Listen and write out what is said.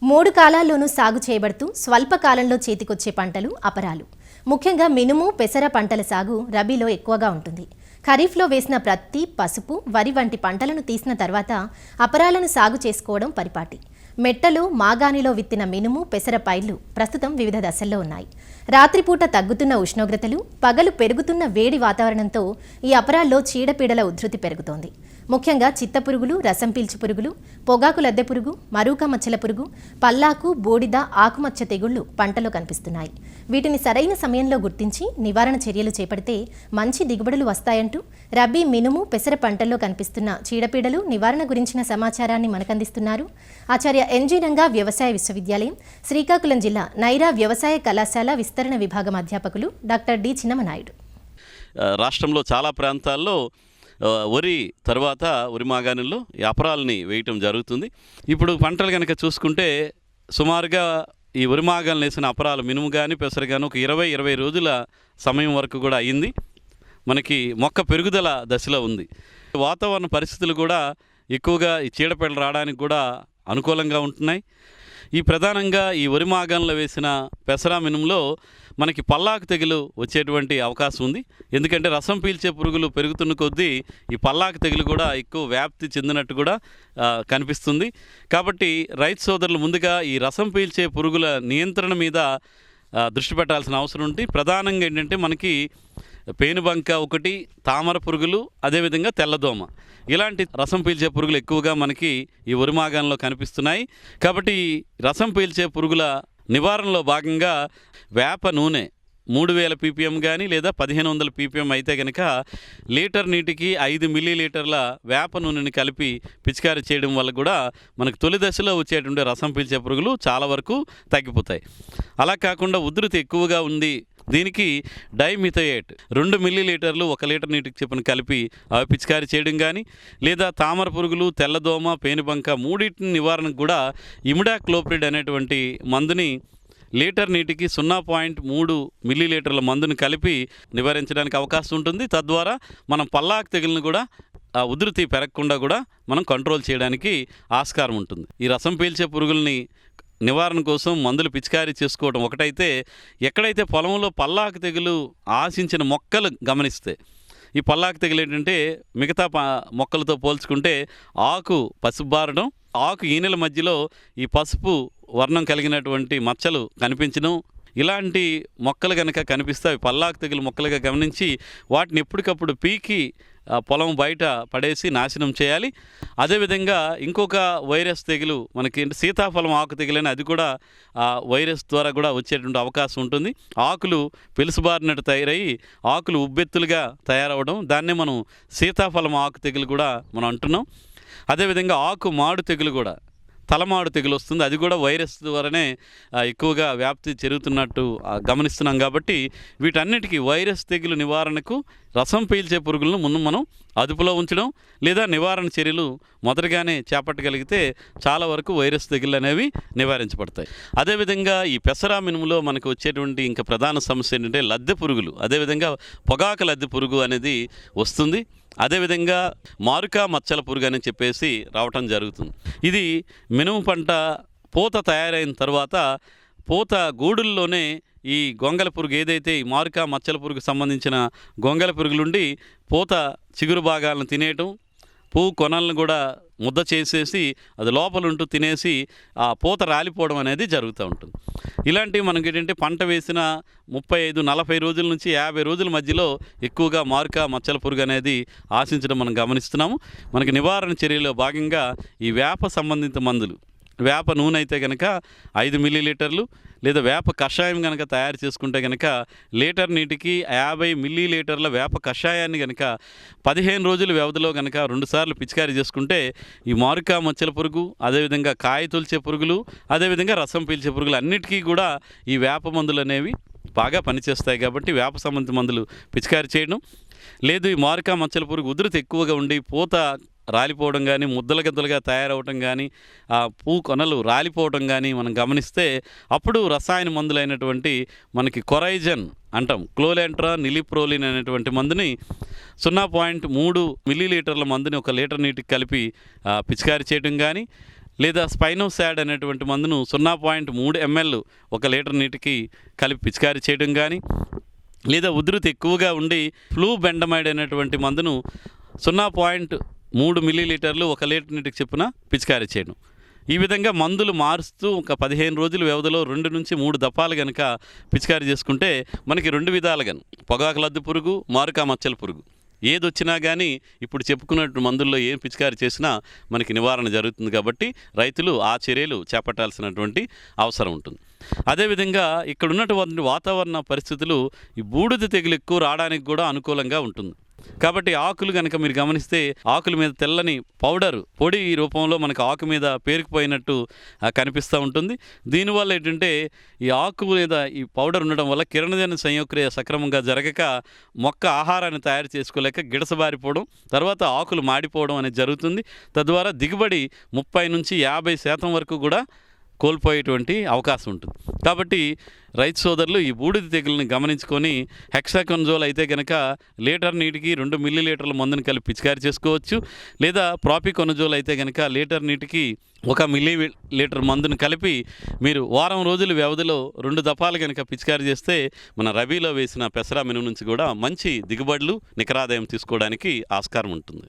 మూడు కాలాల్లోనూ సాగు చేయబడుతూ స్వల్ప కాలంలో చేతికొచ్చే పంటలు అపరాలు. ముఖ్యంగా మినుము, పెసర పంటల సాగు రబీలో ఎక్కువగా ఉంటుంది. ఖరీఫ్లో వేసిన ప్రత్తి, పసుపు, వరి వంటి పంటలను తీసిన తర్వాత అపరాలను సాగు చేసుకోవడం పరిపాటి. మెట్టలు, మాగాణిలో విత్తిన మినుము, పెసర పైర్లు ప్రస్తుతం వివిధ దశల్లో ఉన్నాయి. రాత్రిపూట తగ్గుతున్న ఉష్ణోగ్రతలు, పగలు పెరుగుతున్న వేడి వాతావరణంతో ఈ అపరాల్లో చీడపీడల ఉధృతి పెరుగుతోంది. ముఖ్యంగా చిత్తపురుగులు, రసం పీల్చు పురుగులు, పొగాకు లద్దె పురుగు, మరూక మచ్చల పురుగు, పల్లాకు, బూడిద, ఆకుమచ్చ తెగుళ్లు పంటలో కనిపిస్తున్నాయి. వీటిని సరైన సమయంలో గుర్తించి నివారణ చర్యలు చేపడితే మంచి దిగుబడులు వస్తాయంటూ రబీ మినుము, పెసర పంటల్లో కనిపిస్తున్న చీడపీడలు నివారణ గురించిన సమాచారాన్ని మనకందిస్తున్నారు ఆచార్య ఎన్జీ రంగా వ్యవసాయ విశ్వవిద్యాలయం, శ్రీకాకుళం జిల్లా నైరా వ్యవసాయ కళాశాల విస్తరణ విభాగం అధ్యాపకులు డాక్టర్ డి చిన్నమనాయుడు. రాష్ట్రంలో చాలా ప్రాంతాల్లో వరి తర్వాత వరి మాగాణుల్లో ఈ అపరాలని వేయటం జరుగుతుంది. ఇప్పుడు పంటలు కనుక చూసుకుంటే సుమారుగా ఈ వరి మాగాణులు వేసిన అపరాలు మినుము కానీ పెసర కానీ ఒక 20 రోజుల సమయం వరకు కూడా అయింది. మనకి మొక్క పెరుగుదల దశలో ఉంది. వాతావరణ పరిస్థితులు కూడా ఎక్కువగా ఈ చీడపీడలు రావడానికి కూడా అనుకూలంగా ఉంటున్నాయి. ఈ ప్రధానంగా ఈ వరి మాగాణులో వేసిన పెసర మినుములో మనకి పల్లాకు తెగులు వచ్చేటువంటి అవకాశం ఉంది. ఎందుకంటే రసం పీల్చే పురుగులు పెరుగుతున్న కొద్దీ ఈ పల్లాకు తెగులు కూడా ఎక్కువ వ్యాప్తి చెందినట్టు కూడా కనిపిస్తుంది. కాబట్టి రైతు సోదరులు ముందుగా ఈ రసం పీల్చే పురుగుల నియంత్రణ మీద దృష్టి పెట్టాల్సిన అవసరం ఉంది. ప్రధానంగా ఏంటంటే మనకి పేనుబంక ఒకటి, తామర పురుగులు, అదేవిధంగా తెల్లదోమ, ఇలాంటి రసం పీల్చే పురుగులు ఎక్కువగా మనకి ఈ వరి మాగాణంలో కనిపిస్తున్నాయి. కాబట్టి రసం పీల్చే పురుగుల నివారణలో భాగంగా వేప నూనె 3000 ppm కానీ లేదా 1500 ppm అయితే కనుక లీటర్ నీటికి 5 మిల్లీలీటర్ల వేప నూనెని కలిపి పిచికారీ చేయడం వల్ల కూడా మనకు తొలి దశలో వచ్చేటువంటి రసం పీల్చే పురుగులు చాలా వరకు తగ్గిపోతాయి. అలా కాకుండా ఉధృతి ఎక్కువగా ఉంది, దీనికి డైమిథోయేట్ 2 మిల్లీలీటర్లు 1 లీటర్ నీటికి చొప్పున కలిపి అవి పిచికారీ చేయడం కానీ, లేదా తామర పురుగులు, తెల్లదోమ, పేనుబంక మూడింటిని నివారణకు కూడా ఇమిడాక్లోప్రిడ్ అనేటువంటి మందుని లీటర్ నీటికి 0.3 మిల్లీలీటర్ల మందుని కలిపి నివారించడానికి అవకాశం ఉంటుంది. తద్వారా మనం పల్లాకు తెగులను కూడా ఉధృతి పెరగకుండా కూడా మనం కంట్రోల్ చేయడానికి ఆస్కారం ఉంటుంది. ఈ రసం పీల్చే పురుగుల్ని నివారణ కోసం మందులు పిచికారీ చేసుకోవడం ఒకటైతే, ఎక్కడైతే పొలంలో పల్లాకు తెగులు ఆశించిన మొక్కలు గమనిస్తే, ఈ పల్లాకు తెగులు ఏంటంటే మిగతా మొక్కలతో పోల్చుకుంటే ఆకు పసుబారడం, ఆకు ఈనెల మధ్యలో ఈ పసుపు వర్ణం కలిగినటువంటి మచ్చలు కనిపించడం, ఇలాంటి మొక్కలు కనుక కనిపిస్తే అవి పల్లాకు తెగులు మొక్కలుగా గమనించి వాటిని ఎప్పటికప్పుడు పీకి పొలం బయట పడేసి నాశనం చేయాలి. అదేవిధంగా ఇంకొక వైరస్ తెగులు మనకి సీతాఫలం ఆకు తెగులని, అది కూడా వైరస్ ద్వారా కూడా వచ్చేటువంటి అవకాశం ఉంటుంది. ఆకులు పెలుసుబారినట్టు తయారయ్యి ఆకులు ఉబ్బెత్తులుగా తయారవడం, దాన్నే మనం సీతాఫలం ఆకు తెగులు కూడా మనం అంటున్నాం. అదేవిధంగా ఆకు మాడు తెగులు కూడా, తలమాడు తెగులు వస్తుంది, అది కూడా వైరస్ ద్వారానే ఎక్కువగా వ్యాప్తి జరుగుతున్నట్టు గమనిస్తున్నాం. కాబట్టి వీటన్నిటికీ వైరస్ తెగులు నివారణకు రసం పీల్చే పురుగులను ముందు మనం అదుపులో ఉంచడం లేదా నివారణ చర్యలు మొదటగానే చేపట్టగలిగితే చాలా వరకు వైరస్ తెగులు అనేవి నివారించబడతాయి. అదేవిధంగా ఈ పెసర మినుములో మనకు వచ్చేటువంటి ఇంకా ప్రధాన సమస్య ఏంటంటే లద్దె పురుగులు, అదేవిధంగా పొగాకు లద్దె పురుగు అనేది వస్తుంది. అదేవిధంగా మారుక మచ్చల పురుగు అని చెప్పేసి రావటం జరుగుతుంది. ఇది మినుము పంట పూత తయారైన తర్వాత పూత గూడుల్లోనే ఈ గొంగల పురుగు ఏదైతే ఈ మారుక మచ్చల పురుగు సంబంధించిన గొంగల పురుగులుండి పూత చిగురు భాగాలను తినేయటం, పువ్వు కొనలను కూడా ముద్ద చేసేసి అది లోపలుంటూ తినేసి ఆ పూత రాలిపోవడం అనేది జరుగుతూ ఉంటుంది. ఇలాంటివి మనకి ఏంటంటే పంట వేసిన 35-40 రోజుల నుంచి 50 రోజుల మధ్యలో ఎక్కువగా మారుక మచ్చల పురుగు అనేది ఆశించడం మనం గమనిస్తున్నాము. మనకి నివారణ చర్యలో భాగంగా ఈ వేప సంబంధిత మందులు, వేప నూనె అయితే కనుక 5 మిల్లీలీటర్లు లేదా వేప కషాయం కనుక తయారు చేసుకుంటే కనుక లీటర్ నీటికి 50 మిల్లీలీటర్ల వేప కషాయాన్ని కనుక 15 రోజుల వ్యవధిలో కనుక 2 సార్లు పిచికారీ చేసుకుంటే ఈ మారుక మచ్చల పురుగు, అదేవిధంగా కాయ తొలిచే పురుగులు, అదేవిధంగా రసం పీల్చే పురుగులు అన్నిటికీ కూడా ఈ వేప మందులు అనేవి బాగా పనిచేస్తాయి. కాబట్టి వేప సంబంధిత మందులు పిచికారీ చేయడం లేదు. ఈ మారుక మచ్చల పురుగు ఉధృతి ఎక్కువగా ఉండి పూత రాలిపోవడం కానీ, ముద్దల గద్దలుగా తయారవటం కానీ, ఆ పువ్వు కొనలు రాలిపోవడం కానీ మనం గమనిస్తే అప్పుడు రసాయన మందులైనటువంటి మనకి కొరైజన్ అంటాం, క్లోలెంట్రా నిలిప్రోలిన్ అనేటువంటి మందుని 0.3 మిల్లీలీటర్ల మందుని 1 లీటర్ నీటికి కలిపి పిచికారీ చేయడం కానీ, లేదా స్పైనోసాడ్ అనేటువంటి మందును 0.3 ml 1 లీటర్ నీటికి కలిపి పిచికారీ చేయడం కానీ, లేదా ఉధృతి ఎక్కువగా ఉండి ఫ్లూ బెండమైడ్ అనేటువంటి మందును 0.3 మిల్లీలీటర్లు 1 లీటర్ నీటికి చొప్పున పిచికారీ చేయడం. ఈ విధంగా మందులు మారుస్తూ ఒక 15 రోజుల వ్యవధిలో 2 నుంచి 3 దఫాలు కనుక పిచికారీ చేసుకుంటే మనకి 2 విధాలుగా పొగాకు లద్దు పురుగు, మారుకా మచ్చల పురుగు ఏదొచ్చినా కానీ ఇప్పుడు చెప్పుకున్నట్టు మందుల్లో ఏం పిచికారీ చేసినా మనకి నివారణ జరుగుతుంది. కాబట్టి రైతులు ఆ చర్యలు చేపట్టాల్సినటువంటి అవసరం ఉంటుంది. అదేవిధంగా ఇక్కడ ఉన్నటువంటి వాతావరణ పరిస్థితులు ఈ బూడిద తెగులు ఎక్కువ రావడానికి కూడా అనుకూలంగా ఉంటుంది. కాబట్టి ఆకులు కనుక మీరు గమనిస్తే ఆకుల మీద తెల్లని పౌడర్ పొడి రూపంలో మనకు ఆకు మీద పేరుకుపోయినట్టు కనిపిస్తూ ఉంటుంది. దీనివల్ల ఏంటంటే ఈ ఆకు మీద ఈ పౌడర్ ఉండడం వల్ల కిరణజన్య సంయోక్రియ సక్రమంగా జరగక మొక్క ఆహారాన్ని తయారు చేసుకోలేక గిడసబారిపోవడం, తర్వాత ఆకులు మాడిపోవడం అనేది జరుగుతుంది. తద్వారా దిగుబడి 30 నుంచి 50% వరకు కూడా కోల్పోయేటువంటి అవకాశం ఉంటుంది. కాబట్టి రైతు సోదరులు ఈ బూడిద తెగుల్ని గమనించుకొని హెక్సాకొనజోల్ అయితే కనుక లీటర్ నీటికి 2 మిల్లీలీటర్ల మందుని కలిపి పిచికారీ చేసుకోవచ్చు. లేదా ప్రాపికొనజోల్ అయితే కనుక లీటర్ నీటికి 1 మిల్లీలీటర్ మందుని కలిపి మీరు వారం రోజుల వ్యవధిలో 2 దఫాలు కనుక పిచికారీ చేస్తే మన రబీలో వేసిన పెసర మినుము నుంచి కూడా మంచి దిగుబడులు, నికరాదాయం తీసుకోవడానికి ఆస్కారం ఉంటుంది.